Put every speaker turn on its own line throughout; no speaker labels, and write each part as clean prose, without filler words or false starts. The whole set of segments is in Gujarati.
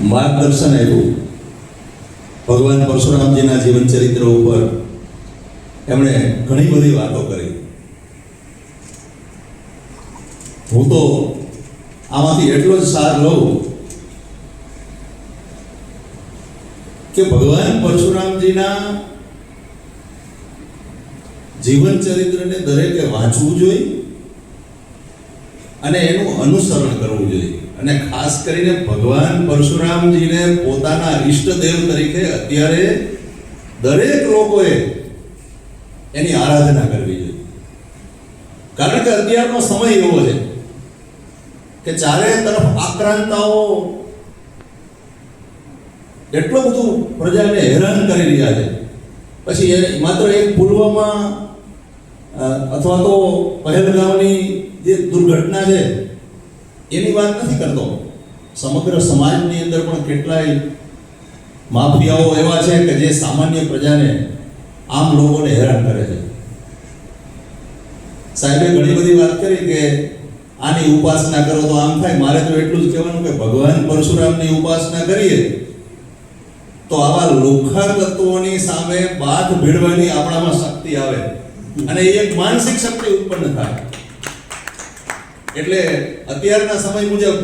માર્ગદર્શન આપ્યું. ભગવાન પરશુરામજીના જીવન ચરિત્ર ઉપર એમણે ઘણી બધી વાતો કરી. હું તો આમાંથી એટલો જ સાર લઉં કે ભગવાન પરશુરામજીના જીવન ચરિત્રને દરેકે વાંચવું જોઈએ અને એનું અનુસરણ કરવું જોઈએ. અને ખાસ કરીને ભગવાન પરશુરામજીને પોતાના ઈષ્ટદેવ તરીકે અત્યારે દરેક લોકોએ એની આરાધના કરવી જોઈએ. કારણ કે અત્યારનો સમય એવો છે કે ચારે તરફ આક્રાંતાઓ એટલું બધું પ્રજાને હેરાન કરી રહ્યા છે. પછી એ માત્ર એક પુલવામા અથવા તો પહેલગામની જે દુર્ઘટના છે એની વાત નથી કરતો. સમગ્ર સમાજની અંદર પણ કેટલાય માફિયાઓ એવા છે કે જે સામાન્ય પ્રજાને, આમ લોકોને હેરાન કરે છે. સાહેબે ઘણી બધી વાત કરી કે આની ઉપાસના કરો તો આમ થાય. મારે તો એટલું જ કહેવાનું કે ભગવાન પરશુરામની ઉપાસના કરીએ તો આવા લુખ્ખા તત્વોની સામે બાથ ભીડવાની આપણામાં શક્તિ આવે અને એક માનસિક શક્તિ ઉત્પન્ન થાય. એટલે અત્યારના સમય મુજબ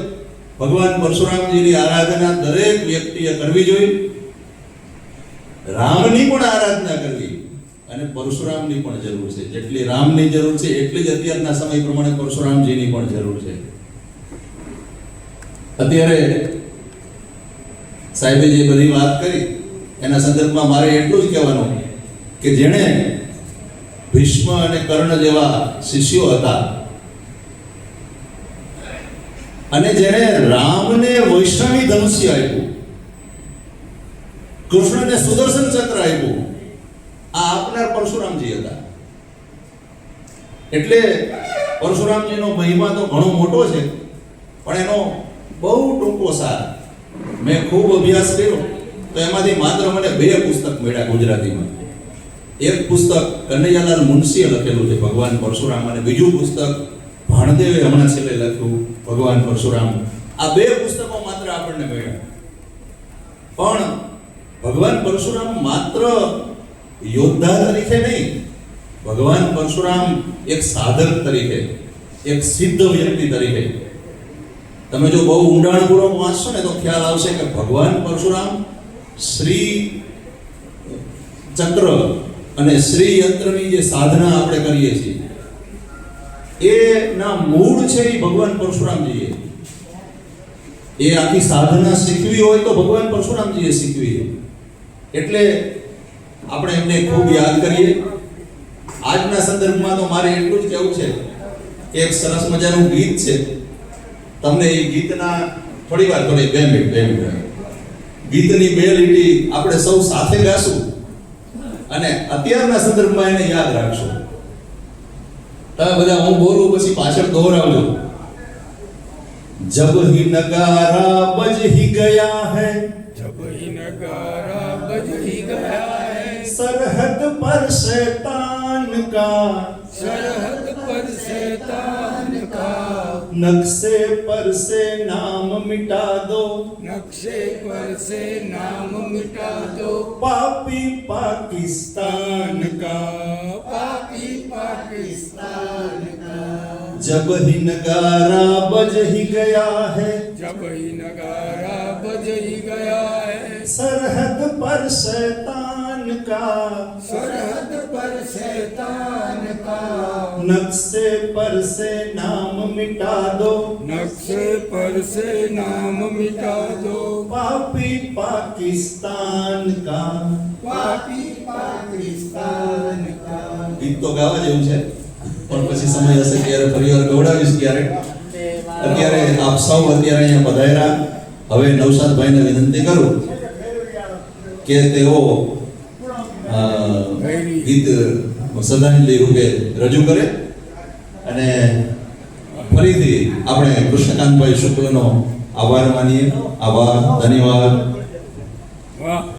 ભગવાન પરશુરામજીની આરાધના દરેક વ્યક્તિએ કરવી જોઈએ. રામની પણ આરાધના કરવી અને પરશુરામની પણ જરૂર છે. જેટલી રામની જરૂર છે એટલી જ અત્યારના સમય પ્રમાણે પરશુરામજીની પણ જરૂર છે. અત્યારે સાહેબે જે બધી વાત કરી એના સંદર્ભમાં મારે એટલું જ કહેવાનું કે જેણે ભીષ્મ અને કર્ણ જેવા શિષ્યો હતા અને જેણે રામને વૈષ્ણવી ધનુષ્ય આપ્યું, કૃષ્ણને સુદર્શન ચક્ર આપ્યું, આ આપનાર પરશુરામજી હતા. એટલે પરશુરામજીનો મહિમા તો ઘણો મોટો છે, પણ એનો બહુ ટૂંકો સાર મેં ખૂબ અભ્યાસ કર્યો તો એમાંથી માત્ર મને 2 પુસ્તક મળ્યા ગુજરાતીમાં. એક પુસ્તક કનૈયાલાલ મુનશીએ લખેલું છે ભગવાન પરશુરામ, અને બીજું પુસ્તક ભાણદેવે હમણાં છેલ્લે લખ્યું ભગવાન પરશુરામ. આ 2 પુસ્તકો માત્ર આપણને મળ્યા. પણ ભગવાન પરશુરામ માત્ર યોદ્ધા તરીકે નહીં, ભગવાન પરશુરામ એક સાધક તરીકે, એક સિદ્ધ વ્યક્તિ તરીકે. તમે જો બહુ ઊંડાણપૂર્વક વાંચશો ને તો ખ્યાલ આવશે કે ભગવાન પરશુરામ શ્રી ચક્ર અને શ્રી યંત્રની જે સાધના આપણે કરીએ છીએ એના મૂળ છે એ ભગવાન પરશુરામજીએ. એ આખી સાધના શીખવી હોય તો ભગવાન પરશુરામજીએ શીખવી. એટલે આપણે એમને ખૂબ યાદ કરીએ. આજના સંદર્ભમાં તો મારે એટલું જ કહેવું છે કે એક સરસ મજાનું ગીત છે. તમને એ ગીતના થોડી 2 મિનિટ ગીતની 2 લીટી આપણે સૌ સાથે ગાશું અને અત્યારના સંદર્ભમાં એને યાદ રાખશું. તમે બધા હું બોલું પછી પાછળ દોહરાવજો. જબ હી નગારા બજ હી ગયા હૈ,
जब ही नगारा बज ही गया है,
सरहद पर शैतान का,
सरहद पर शैतान का,
नक्शे पर से नाम मिटा दो,
नक्शे पर से नाम मिटा दो,
पापी पाकिस्तान का,
पापी पाकिस्तान का.
जब ही नगारा बज ही गया है,
जब ही नगारा बज ही गया है,
सरहद पर शैतान का,
सरहद पर शैतान का,
नक्शे पर से नाम मिटा दो,
नक्शे पर से नाम मिटा दो,
पापी पाकिस्तान का,
पापी पाकिस्तान का.
ગીત તો ગાવા જેવું છે પણ પછી સમય હશે ત્યારે ફરીવાર ગવડાવીશ ક્યારેક. અત્યારે આપ સૌ અત્યારે અહીંયા પધાર્યા. હવે નવસાદભાઈને વિનંતી કરું કે તેઓ ગીત શ્રદ્ધાંજલિ રૂપે રજૂ કરે અને ફરીથી આપણે કૃષ્ણકાંતભાઈ શુક્લનો આભાર માનીએ. આભાર, ધન્યવાદ.